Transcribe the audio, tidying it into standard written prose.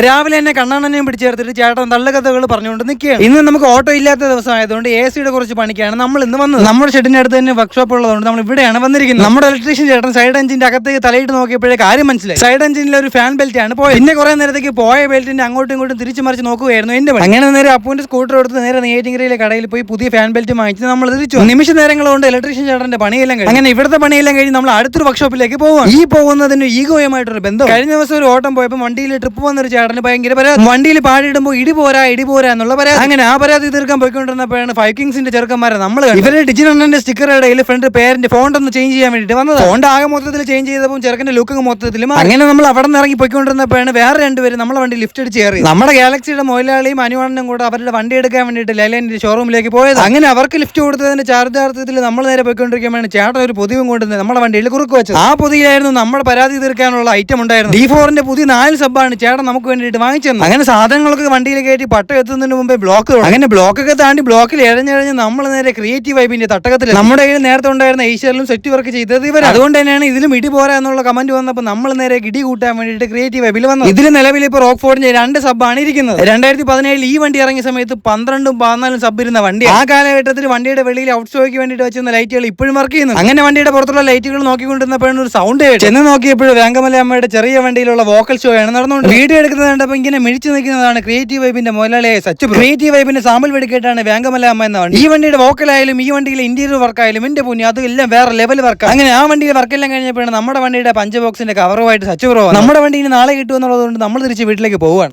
രാവിലെ എന്നെ കണ്ണാണെന്നെയും പിടിച്ചേർത്തിട്ട് ചേട്ടൻ തള്ളുകഥകൾ പറഞ്ഞുകൊണ്ട് നിൽക്കുകയാണ്. ഇന്ന് നമുക്ക് ഓട്ടോ ഇല്ലാത്ത ദിവസം ആയതുകൊണ്ട് AC-യുടെ കുറച്ച് പണിക്കാണ് നമ്മൾ ഇന്ന് വന്നത്. നമ്മുടെ ഷെഡിന്റെ അടുത്ത് തന്നെ വർക്ക്ഷോപ്പ് ഉള്ളതുകൊണ്ട് നമ്മൾ ഇവിടെയാണ് വന്നിരിക്കുന്നത്. നമ്മുടെ ഇലക്ട്രീഷ്യൻ ചേട്ടൻ സൈഡ് എഞ്ചിന്റെ അകത്തേക്ക് തലയിട്ട് നോക്കിയപ്പോഴേ കാര്യം മനസ്സിലായി. സൈഡ് എഞ്ചിനിലെ ഒരു ഫാൻ ബെൽറ്റ് ആണ് പോയത്. പിന്നെ കുറെ നേരത്തേക്ക് പോയ ബെൽറ്റിന്റെ അങ്ങോട്ടും ഇങ്ങോട്ടും തിരിച്ചു മറിച്ച് നോക്കുകയായിരുന്നു എന്റെ പണി. അങ്ങനെ നേരെ അപ്പൂന്റെ സ്കൂട്ടർ എടുത്ത് നേരെ നെയ്യാറ്റിൻകരയിലെ കടയിൽ പോയി പുതിയ ഫാൻ ബെൽറ്റ് വാങ്ങിച്ച് നമ്മൾ തിരിച്ചു. നിമിഷ നേരങ്ങൾ കൊണ്ട് ഇലക്ട്രീഷ്യൻ ചേട്ടന്റെ പണിയെല്ലാം കഴിഞ്ഞു. അങ്ങനെ ഇവിടുത്തെ പണിയെല്ലാം കഴിഞ്ഞ് നമ്മൾ അടുത്തൊരു വർക്ക്ഷോപ്പിലേക്ക് പോവാം. ഈ പോകുന്നതിന് ഈഗോയുമായിട്ടൊരു ബന്ധം. കഴിഞ്ഞ ദിവസം ഒരു ഓട്ടം പോയപ്പോൾ വണ്ടിയിൽ ട്രിപ്പ് വന്നൊരു ചേട്ടന് ഭയങ്കര പരാതി. വണ്ടിയിൽ പാടിയിടുമ്പോൾ ഇടി പോരാ എന്നുള്ള പരാതി. അങ്ങനെ ആ പരാതി തീർക്കാൻ പോയിക്കൊണ്ടിരുന്നപ്പോഴാണ് ഫൈക്കിങ്സിന്റെ ചെറുക്കന്മാരെ നമ്മൾ ഇവരെ ഡിജിനന്റെ സ്റ്റിക്കർ ഇടയിൽ ഫ്രണ്ട് പേരിന്റെ ഫോണ്ട് ഒന്ന് ചേഞ്ച് ചെയ്യാൻ വേണ്ടിട്ട് വന്നത്. ഫോണ്ട് ആകെ മൊത്തത്തിൽ ചേഞ്ച് ചെയ്തപ്പോൾ ചെറുക്കന്റെ ലുക്ക് മൊത്തത്തിലും അങ്ങനെ നമ്മൾ അവിടെ നിന്ന് ഇറങ്ങി പോയിക്കൊണ്ടിരുന്നപ്പോഴാണ് വേറെ രണ്ടുപേരും നമ്മളെ വണ്ടി ലിഫ്റ്റ് അടിച്ച് കയറി. നമ്മുടെ ഗാലക്സിയുടെ മൊയിലാളിയും അനുവാണനും കൂടെ അവരുടെ വണ്ടി എടുക്കാൻ വേണ്ടിയിട്ട് ലൈലൻഡിന്റെ ഷോറൂമിലേക്ക് പോയത്. അങ്ങനെ അവർക്ക് ലിഫ്റ്റ് കൊടുത്തതിന്റെ ചാർജാർത്ഥത്തിൽ നമ്മൾ നേരെ പോയിക്കൊണ്ടിരിക്കുമ്പോഴാണ് ചേട്ടൻ ഒരു പൊതിയും കൊണ്ടുവന്ന് നമ്മുടെ വണ്ടിയിൽ കുറുക്ക് വെച്ചത്. ആ പൊതിയായിരുന്നു നമ്മുടെ പരാതി തീർക്കാനുള്ള ഐറ്റം ഉണ്ടായിരുന്നു. D4ന്റെ പുതിയ 4 സബ്ബാണ് ചേട്ടൻ നമുക്ക് വേണ്ടിയിട്ട് വാങ്ങിച്ചത്. അങ്ങനെ സാധനങ്ങളൊക്കെ വണ്ടിയിൽ കയറ്റി പട്ട എത്തുന്നതിന് മുമ്പേ ബ്ലോക്ക്. അങ്ങനെ ബ്ലോക്കൊക്കെ താണ്ടി ബ്ലോക്കിൽ എഴഞ്ഞെഴഞ്ഞ് നമ്മൾ നേരെ ക്രിയേറ്റീവ് വൈബിന്റെ തട്ടകത്തിൽ. നമ്മുടെ കയ്യിൽ നേരത്തെ ഉണ്ടായിരുന്ന ഏഷ്യയിലും സെറ്റ് വർക്ക് ചെയ്തത് ഇവർ. അതുകൊണ്ട് തന്നെയാണ് ഇതിലും ഇടി പോരാ എന്നുള്ള കമന്റ് വന്നപ്പോൾ നമ്മൾ നേരെ ഇടി കൂട്ടാൻ വേണ്ടിയിട്ട് ക്രിയേറ്റീവ് വൈബിൽ വന്നു. ഇതിൽ നിലവിൽ ഇപ്പോൾ റോക്ക്ഫോർഡിന്റെ 2 സബ്ബാണ് ഇരിക്കുന്നത്. 2017 ഈ വണ്ടി ഇറങ്ങിയ സമയത്ത് 12ഉം 14ഉം സബ് ഇരുന്ന വണ്ടി. ആ കാലഘട്ടത്തിൽ വണ്ടിയുടെ വെളിയിൽ ഔട്ട് ഷോയ്ക്ക് വേണ്ടിയിട്ട് വെച്ചിരുന്ന ലൈറ്റുകൾ ഇപ്പോഴും വർക്ക് ചെയ്യുന്നു. അങ്ങനെ വണ്ടിയുടെ പുറത്തുള്ള ലൈറ്റുകൾ നോക്കിക്കൊണ്ടിരുന്നപ്പോഴാണ് ഒരു സൗണ്ട് ചെന്ന് നോക്കിയപ്പോഴും വേങ്കമല അമ്മയുടെ ചെറിയ വണ്ടിയിലുള്ള വോക്കൽ ഷോ ആണ് നടന്നുകൊണ്ട്. വീഡിയോ എടുക്കുന്നത് കണ്ടപ്പോൾ ഇങ്ങനെ മിഴിച്ചു നിൽക്കുന്നതാണ് ക്രിയേറ്റീവ് വൈബിന്റെ മുതലാളിയായ സച്ചു. ക്രിയേറ്റീവ് വൈബിന്റെ സാമ്പിൾ വെടിക്കേട്ടാണ് വേങ്കമല അമ്മ എന്ന വണ്ടി. ഈ വണ്ടിയുടെ വോക്കലായാലും ഈ വണ്ടിയിലെ ഇന്റീരിയർ വർക്കായാലും എന്റെ പുണ്യം അതെല്ലാം വേറെ ലെവൽ വർക്ക്. അങ്ങനെ ആ വണ്ടിയിൽ വർക്കെല്ലാം കഴിഞ്ഞപ്പോഴാണ് നമ്മുടെ വണ്ടിയുടെ പഞ്ച് ബോക്സിന്റെ കവറുമായിട്ട് സച്ചു പ്രോ. നമ്മുടെ വണ്ടി ഇനി നാളെ കിട്ടുമെന്നുള്ളതുകൊണ്ട് നമ്മൾ തിരിച്ച് വീട്ടിലേക്ക് പോവുകയാണ്.